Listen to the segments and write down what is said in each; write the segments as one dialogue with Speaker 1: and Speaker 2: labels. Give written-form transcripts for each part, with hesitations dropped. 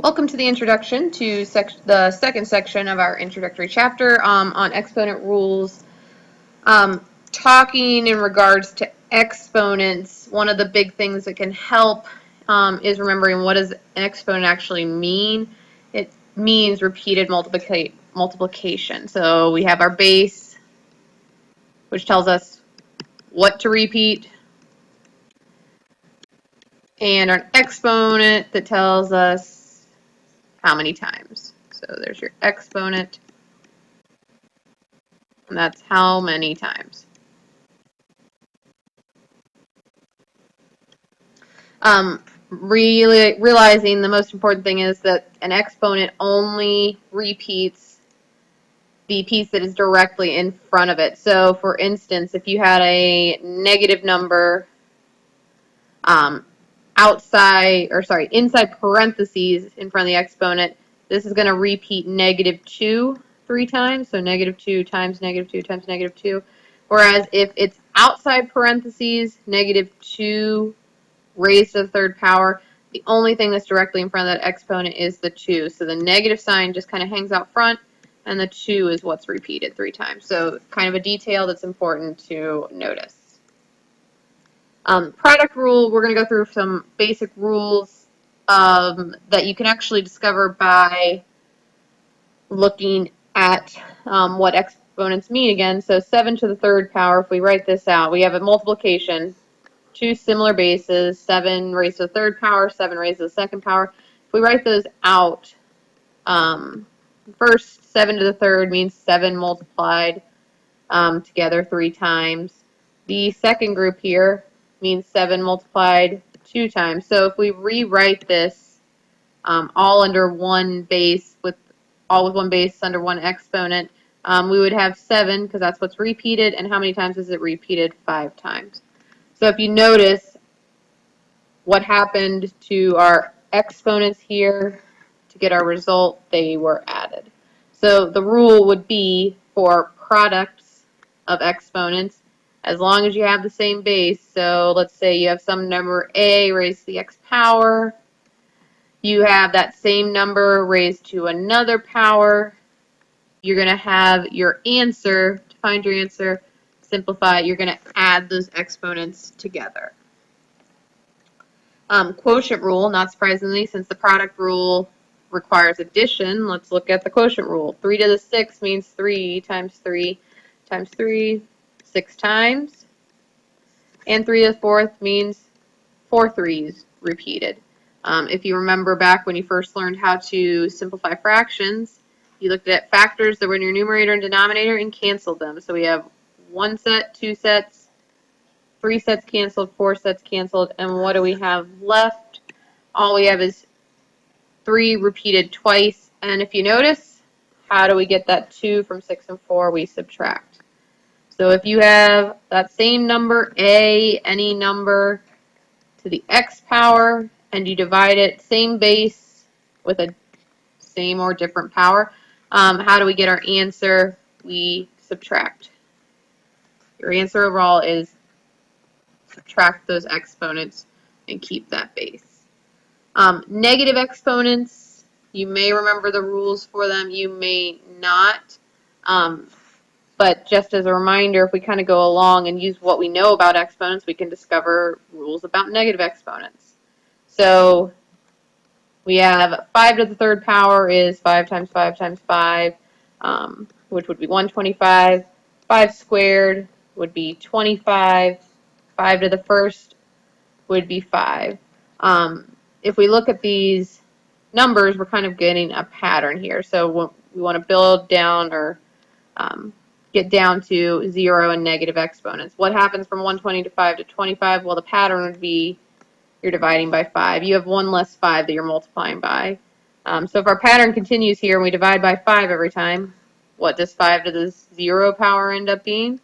Speaker 1: Welcome to the introduction to the second section of our introductory chapter on exponent rules. Talking in regards to exponents, one of the big things that can help is remembering what does an exponent actually mean. It means repeated multiplication. So we have our base, which tells us what to repeat, and an exponent that tells us how many times. So there's your exponent, and that's how many times. Really realizing the most important thing is that an exponent only repeats the piece that is directly in front of it. So for instance, if you had a negative number inside parentheses in front of the exponent, this is going to repeat -2 3 times, so -2 times -2 times -2. Whereas if it's outside parentheses, -2 raised to the third power, the only thing that's directly in front of that exponent is the 2. So the negative sign just kind of hangs out front, and the 2 is what's repeated 3 times. So kind of a detail that's important to notice. Product rule, we're going to go through some basic rules that you can actually discover by looking at what exponents mean again. So 7 to the third power, if we write this out, we have a multiplication. Two similar bases, 7 raised to the third power, 7 raised to the second power. If we write those out, first 7 to the third means 7 multiplied together 3 times. The second group here means 7 multiplied 2 times. So if we rewrite this all under one base, with one base under one exponent, we would have 7 because that's what's repeated. And how many times is it repeated? 5 times. So if you notice what happened to our exponents here to get our result, they were added. So the rule would be for products of exponents, as long as you have the same base. So let's say you have some number a raised to the x power. You have that same number raised to another power. You're going to have your answer. To find your answer, simplify, you're going to add those exponents together. Quotient rule, not surprisingly, since the product rule requires addition, let's look at the quotient rule. 3 to the 6 means 3 times 3 times 3, 6 times. And 3 to the 4th means 4 threes repeated. If you remember back when you first learned how to simplify fractions, you looked at factors that were in your numerator and denominator and canceled them. So we have 1 set, 2 sets, 3 sets canceled, 4 sets canceled, and what do we have left? All we have is 3 repeated twice, and if you notice, how do we get that 2 from 6 and 4? We subtract. So if you have that same number, any number to the x power, and you divide it, same base with a same or different power, how do we get our answer? We subtract. Your answer overall is subtract those exponents and keep that base. Negative exponents, you may remember the rules for them, you may not. But just as a reminder, if we kind of go along and use what we know about exponents, we can discover rules about negative exponents. So we have 5 to the third power is 5 times 5 times 5, which would be 125. 5 squared would be 25. 5 to the first would be 5. If we look at these numbers, we're kind of getting a pattern here. So we want to build down or get down to 0 and negative exponents. What happens from 120 to 5 to 25? Well, the pattern would be you're dividing by 5. You have 1 less 5 that you're multiplying by. So if our pattern continues here and we divide by 5 every time, what does 5 to the 0 power end up being?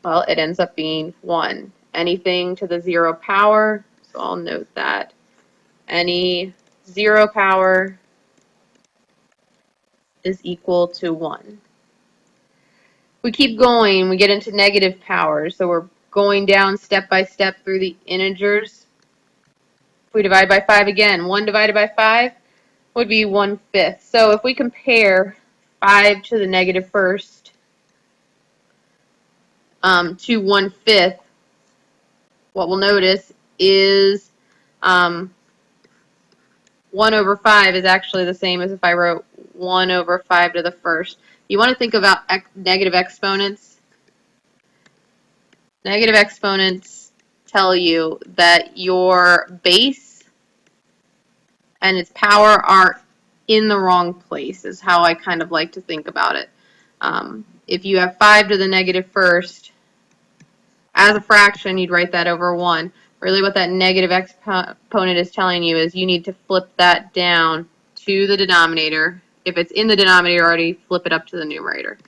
Speaker 1: Well, it ends up being 1. Anything to the 0 power, so I'll note that. Any 0 power is equal to 1. We keep going, we get into negative powers, so we're going down step by step through the integers. If we divide by 5 again, 1 divided by 5, would be 1/5. So if we compare 5 to the negative first to 1/5, what we'll notice is 1/5 is actually the same as if I wrote 1/5 to the first. You want to think about negative exponents. Negative exponents tell you that your base and its power are in the wrong place, is how I kind of like to think about it. If you have 5 to the negative first, as a fraction, you'd write that over 1. Really what that negative exponent is telling you is you need to flip that down to the denominator. If it's in the denominator already, flip it up to the numerator.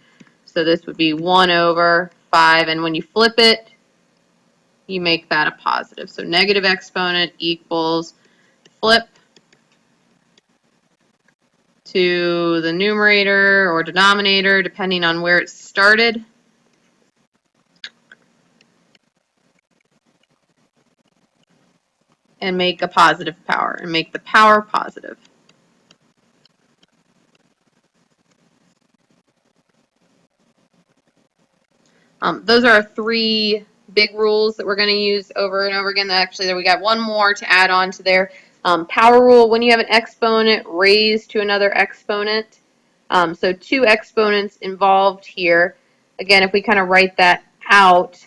Speaker 1: So this would be 1/5, and when you flip it, you make that a positive. So negative exponent equals flip to the numerator or denominator, depending on where it started. And make a positive power, and make the power positive. Those are our 3 big rules that we're going to use over and over again. Actually, we got one more to add on to there. Power rule, when you have an exponent raised to another exponent, so 2 exponents involved here. Again, if we kind of write that out,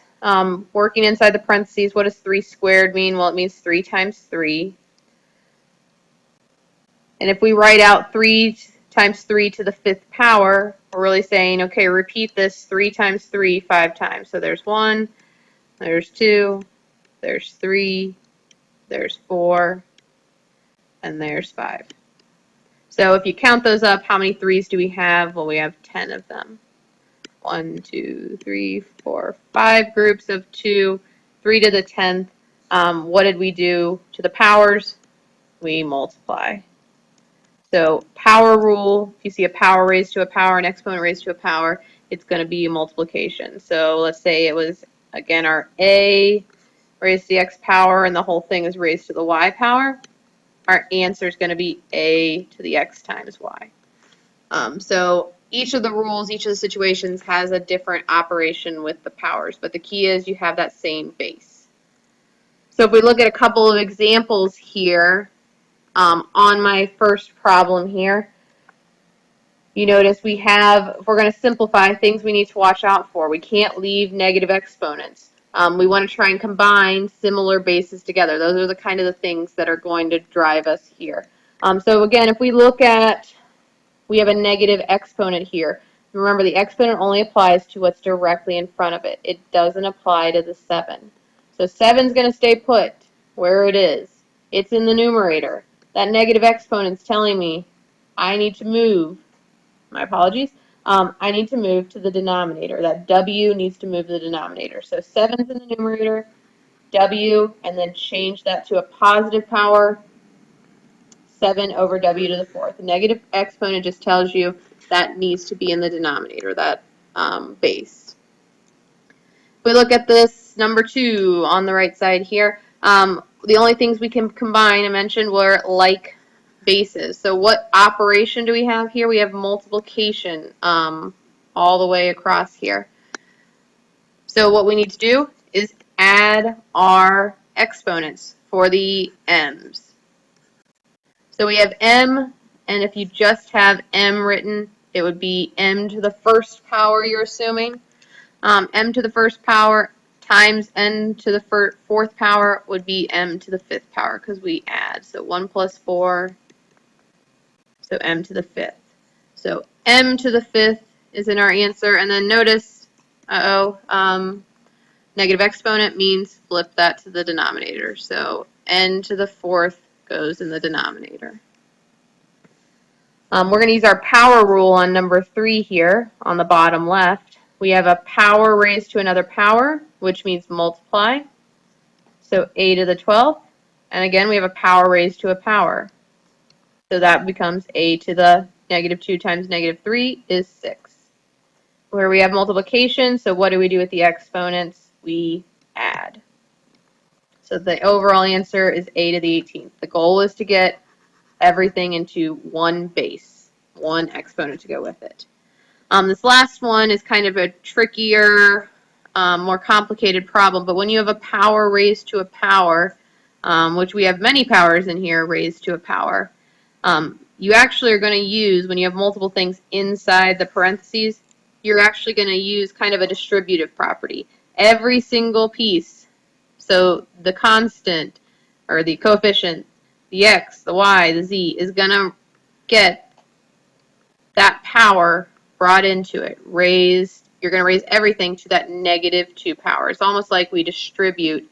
Speaker 1: working inside the parentheses, what does 3 squared mean? Well, it means 3 times 3. And if we write out 3 times 3 to the 5th power, we're really saying, okay, repeat this 3 times 3 5 times. So there's 1, there's 2, there's 3, there's 4, and there's 5. So if you count those up, how many 3's do we have? Well, we have 10 of them. 1, 2, 3, 4, 5 groups of 2, 3 to the 10th. What did we do to the powers? We multiply. So power rule, if you see a power raised to a power, an exponent raised to a power, it's going to be a multiplication. So let's say it was, again, our a raised to the x power and the whole thing is raised to the y power. Our answer is going to be a to the x times y. So each of the rules, each of the situations has a different operation with the powers, but the key is you have that same base. So if we look at a couple of examples here, on my first problem here, you notice we have, if we're going to simplify, things we need to watch out for. We can't leave negative exponents. We want to try and combine similar bases together. Those are the kind of the things that are going to drive us here. So again, if we look at, we have a negative exponent here. Remember, the exponent only applies to what's directly in front of it. It doesn't apply to the 7. So 7 is going to stay put where it is. It's in the numerator. That negative exponent is telling me I need to move, my apologies, I need to move to the denominator. That W needs to move to the denominator. So 7's in the numerator, W, and then change that to a positive power, 7 over W to the 4th. The negative exponent just tells you that needs to be in the denominator, that base. If we look at this number 2 on the right side here, the only things we can combine, I mentioned, were like bases. So what operation do we have here? We have multiplication all the way across here. So what we need to do is add our exponents for the m's. So we have m, and if you just have m written, it would be m to the first power, you're assuming. M to the first power times n to the 4th power would be m to the 5th power because we add. So 1 plus 4, so m to the 5th. So m to the 5th is in our answer. And then notice, negative exponent means flip that to the denominator. So n to the 4th goes in the denominator. We're going to use our power rule on number 3 here on the bottom left. We have a power raised to another power, which means multiply. So a to the 12th. And again, we have a power raised to a power. So that becomes a to the negative 2 times negative 3 is 6. Where we have multiplication, so what do we do with the exponents? We add. So the overall answer is a to the 18th. The goal is to get everything into one base, one exponent to go with it. This last one is kind of a trickier, more complicated problem, but when you have a power raised to a power, which we have many powers in here raised to a power, you actually are going to use, when you have multiple things inside the parentheses, you're actually going to use kind of a distributive property. Every single piece, so the constant, or the coefficient, the x, the y, the z, is going to get that power brought into it, raised. You're going to raise everything to that -2 power. It's almost like we distribute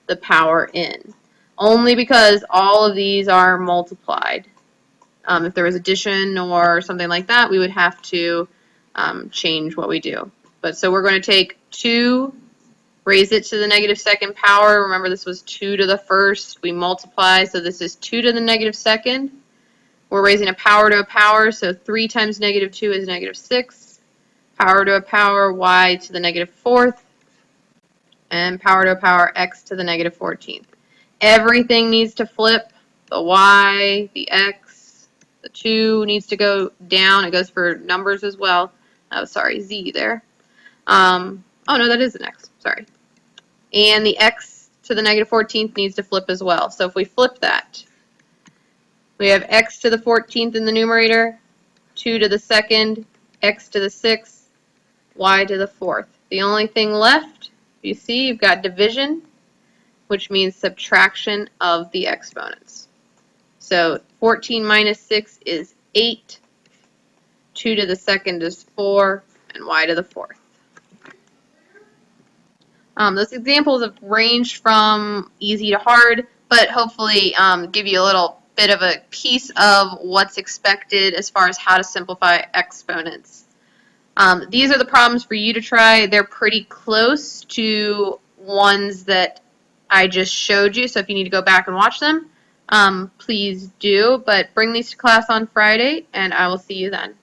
Speaker 1: the power in, only because all of these are multiplied. If there was addition or something like that, we would have to change what we do. But so we're going to take 2, raise it to the -2nd power. Remember, this was 2 to the 1st. We multiply, so this is 2 to the -2nd. We're raising a power to a power, so 3 times -2 is -6. Power to a power, y to the -4th. And power to a power, x to the -14th. Everything needs to flip. The y, the x, the 2 needs to go down. It goes for numbers as well. Oh, sorry, z there. Oh, no, that is an x. Sorry. And the x to the -14th needs to flip as well. So if we flip that, we have x to the 14th in the numerator, 2 to the 2nd, x to the 6th, y to the 4th. The only thing left, you see, you've got division, which means subtraction of the exponents. So 14 minus 6 is 8, 2 to the 2nd is 4, and y to the 4th. Those examples have ranged from easy to hard, but hopefully give you a little bit of a piece of what's expected as far as how to simplify exponents. These are the problems for you to try. They're pretty close to ones that I just showed you, so if you need to go back and watch them, please do. But bring these to class on Friday, and I will see you then.